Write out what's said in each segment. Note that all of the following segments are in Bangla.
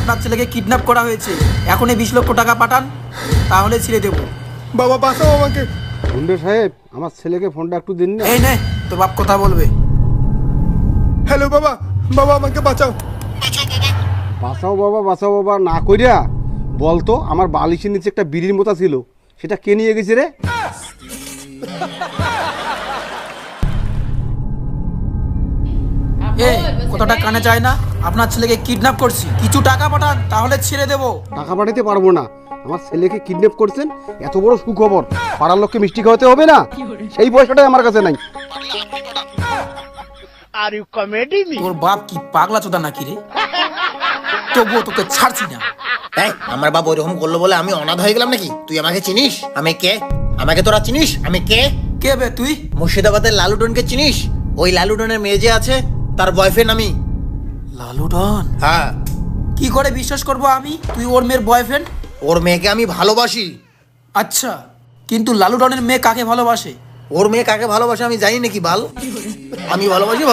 আপনার ছেলেকে কিডন্যাপ করা হয়েছে। এখন এই 20 লক্ষ টাকা পাঠান, তাহলে ছেড়ে দেবো। বাবা বাঁচাও আমাকে। গুন্ডে সাহেব, আমার ছেলেকে ফোনটা একটু দিন না। এই নে, তোর বাপ কথা বলবে। হ্যালো বাবা, বাবা আমাকে বাঁচাও। বাঁচাও বাবা না কইরা বলতো, আমার বালিশের নিচে একটা বিড়ির মোতা ছিল, সেটা কে নিয়ে গেছে রে? এ কথাটা কানে যায় না? আপনার ছেলেকে কিডন্যাপ করছি, কিছু টাকা পাঠান, তাহলে ছেড়ে দেবো। টাকা পাঠাতে পারবো না। আমার ছেলেকে কিডন্যাপ করছেন, এত বড় সুখবর, পাড়ার লোককে মিষ্টি খাওয়াতে হবে না? সেই পয়সাটাই আমার কাছে নাই। তোর বাপ কি পাগলা চোদা নাকি রে? তবুও তোকে ছাড়ছি না। এই আমার বাবা ওইরকম করলো বলে আমি অনাথ হয়ে গেলাম নাকি? তুই আমাকে চিনিস? আমি কে? আমাকে তোরা চিনিস? আমি কে? কে বে তুই? মুর্শিদাবাদের লালুটনকে চিনিস? ওই লালুটনের মেয়ে যে আছে, তার বয়ফ্রেন্ড আমি। লালু ডন? হ্যাঁ। কি করে বিশ্বাস করবো আমি তুই ওর মেয়ের বয়ফ্রেন্ড? ওর মেয়েকে আমি ভালোবাসি। আচ্ছা, কিন্তু লালু ডনের মেয়ে কাকে ভালোবাসে? ওর মেয়ে কাকে ভালোবাসে আমি জানি নাকি বাল? আমি ভালোবাসি।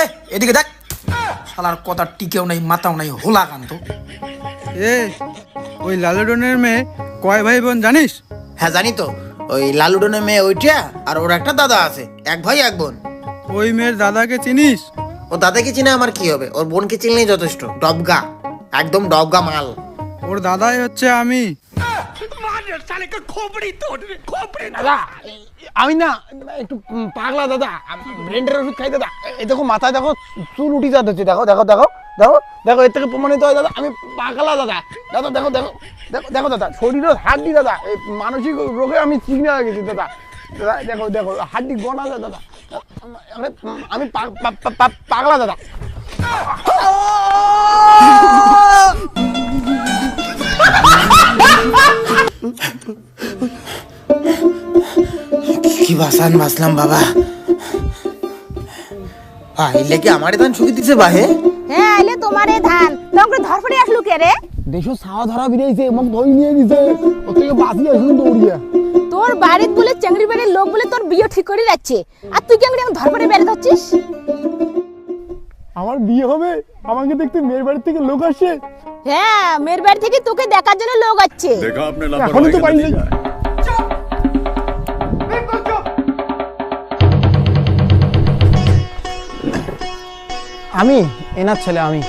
এ এদিকে দেখ, শালার কথা টিকেও নাই, মাথাও নাই, হোলা কান্ত। এ ওই লালুডনের মেয়ে কয় ভাই বোন জানিস? হ্যাঁ জানি তো, ওই লালুটনের মেয়ে ওইটা, আর ওর একটা দাদা আছে, এক ভাই এক বোন। ওই মেয়ের দাদাকে চিনিস? ও দাদাকে চিনে আমার কি হবে? ওর বোনকে চিনলেই যথেষ্ট। ডবগা, একদম ডবগা মাল। ওর দাদাই হচ্ছে আমি। দাদা আমি না একটু পাগলা দাদা, ব্রেন্ডের ওষুধ খাই দাদা। এই দেখো মাথায় দেখো চুল উঠি যাচ্ছে, দেখো দেখো দেখো দেখো দেখো, এর থেকে প্রমাণিত হয় দাদা আমি পাগলা দাদা। দাদা দেখো দেখো দেখো দেখো দাদা, শরীরের হাড্ডি দাদা, এই মানসিক রোগে আমি চিকনা হয়ে গেছি দাদা। দাদা দেখো দেখো হাড্ডি গোনা আছে দাদা, আমি পাগলা দাদা। কি বাসান বাসলাম বাবা। আইলে কি আমারে ধান শুকি দিছে বাহে? হ্যাঁ আইলে তোমারে ধান তোকে ধরফড়ে আসলু কে রে? দেশো ছাওয়া ধরা বিরাইছে, মোক ধই নিয়ে গেছে, ওর থেকে বাঁচি আসুন দৌড়িয়া। তোর বাড়িত বলে চেংড়ি বাড়ির লোক বলে তোর বিয়ে ঠিক করে যাচ্ছে, আর তুই কেন ধরফড়ে বেড়ে যাচ্ছিস? আমার বিয়ে হবে, আমাকে দেখতে মেয়ের বাড়ি থেকে লোক আসে। হ্যাঁ, মেয়ের বাড়ি থেকে তোকে দেখার জন্য লোক আসছে। এখনই তো পাই নাই। আমি এনার ছেলে, আমি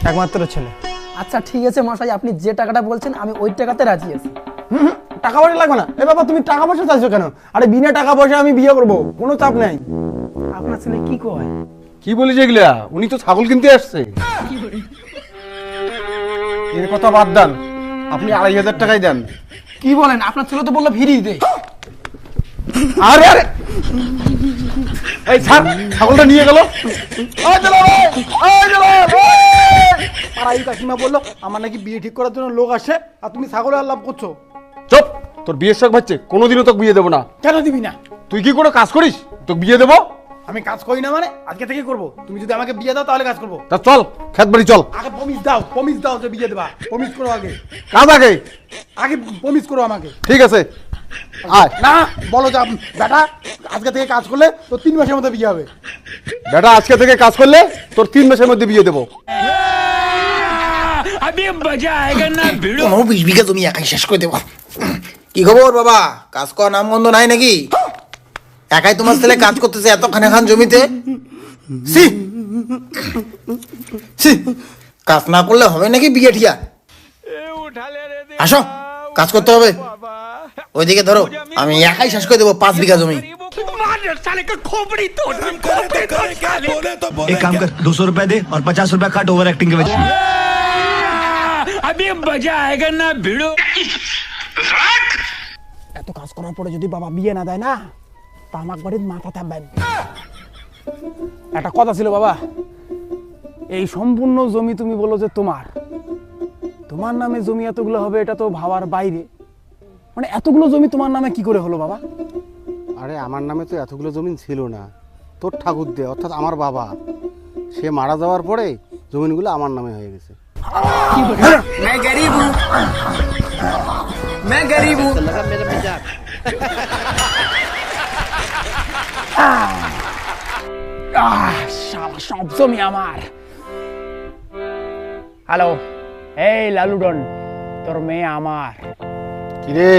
একমাত্র ছেলে। আচ্ছা ঠিক আছে মশাই, আপনি যে টাকাটা বলছেন আমি ওই টাকাতে রাজি আছি। টাকা পয়সা লাগবে না। এ বাবা তুমি টাকা পয়সা চাইছো কেন? আরে বিনা টাকা পয়সা আমি বিয়ে করবো, কোনো চাপ নাই। আপনার ছেলে কি কয়? কি বলিস এগুলা? উনি তো ছাগল কিনতে আসছে। এর কথা বাদ দেন, আপনি 2500 টাকাই দেন। কি বলেন? আপনার ছেলে তো বললো ফিরি দে। আরে আরে এই ছাড়, ছাগলটা নিয়ে গেল। পাড়াই কাকিমা বললো আমার নাকি বিয়ে ঠিক করার জন্য লোক আসে, আর তুমি ছাগলের আলাপ করছো। চুপ, তোর বিয়ের শখ বাচ্চে, কোনোদিনও তোকে বিয়ে দেবো না। কেন দিবি না? তুই কি করে কাজ করিস? তোকে বিয়ে দেবো? আমি কাজ করি না মানে আজকে থেকে করবো। তুমি যদি আমাকে বিয়ে দাও তাহলে কাজ করবো। তা চল, খেত বাড়ি চল। আগে প্রমিস দাও যে বিয়ে দেবা। প্রমিস করো আগে, কাজ আগে। আগে প্রমিস করো আমাকে। ঠিক আছে, আয়। না বলো যে বেটা আজকে থেকে কাজ করলে তো 3 মাসের মধ্যে বিয়ে হবে। বেটা আজকে থেকে কাজ করলে তোর 3 মাসের মধ্যে বিয়ে দেবো। কোনো 20 বিঘা জমি একাই শেষ করে দেবো। কি খবর বাবা? কাজ করার নাম গন্ধ নাই নাকি? একাই তোমার ছেলে কাজ করতেছে এত খান জমিতে? সি সি, কাজ না করলে হবে নাকি বিয়ে ঠিয়া? আসো, কাজ করতে হবে। ওইদিকে ধরো, আমি একাই শেষ করে দেবো 5 বিঘা জমি। एक काम कर, 200 रुपए दे और 50 रुपए काट ओवर एक्टिंग के वजह। এত কাজ করার পরে যদি বাবা বিয়ে না দেয় না, তা আমার বাড়ির মাথা থাকবেন। একটা কথা ছিল বাবা, এই সম্পূর্ণ জমি তুমি বলো যে তোমার নামে জমি এতগুলো হবে, এটা তো ভাবার বাইরে। মানে এতগুলো জমি তোমার নামে কি করে হলো বাবা? আরে আমার নামে তো এতগুলো জমি ছিল না, তোর ঠাকুর দে অর্থাৎ আমার বাবা, সে মারা যাওয়ার পরে জমিনগুলো আমার নামে হয়ে গেছে। শালা সব জমি আমার। হ্যালো এই লালুডন, তোর মেয়ে আমার। কিরে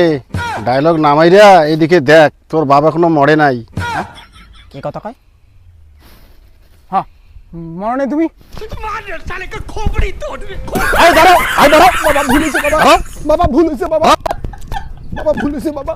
ডায়লগ নামাইরা এদিকে দেখ, তোর বাবা এখনো মরে নাই। কি কথা কয়? হ্যাঁ, মনে নেই তুমি? দাঁড়াও, বাবা ভুল হয়েছে, বাবা ভুল হয়েছে, বাবা ভুল হয়েছে, বাবা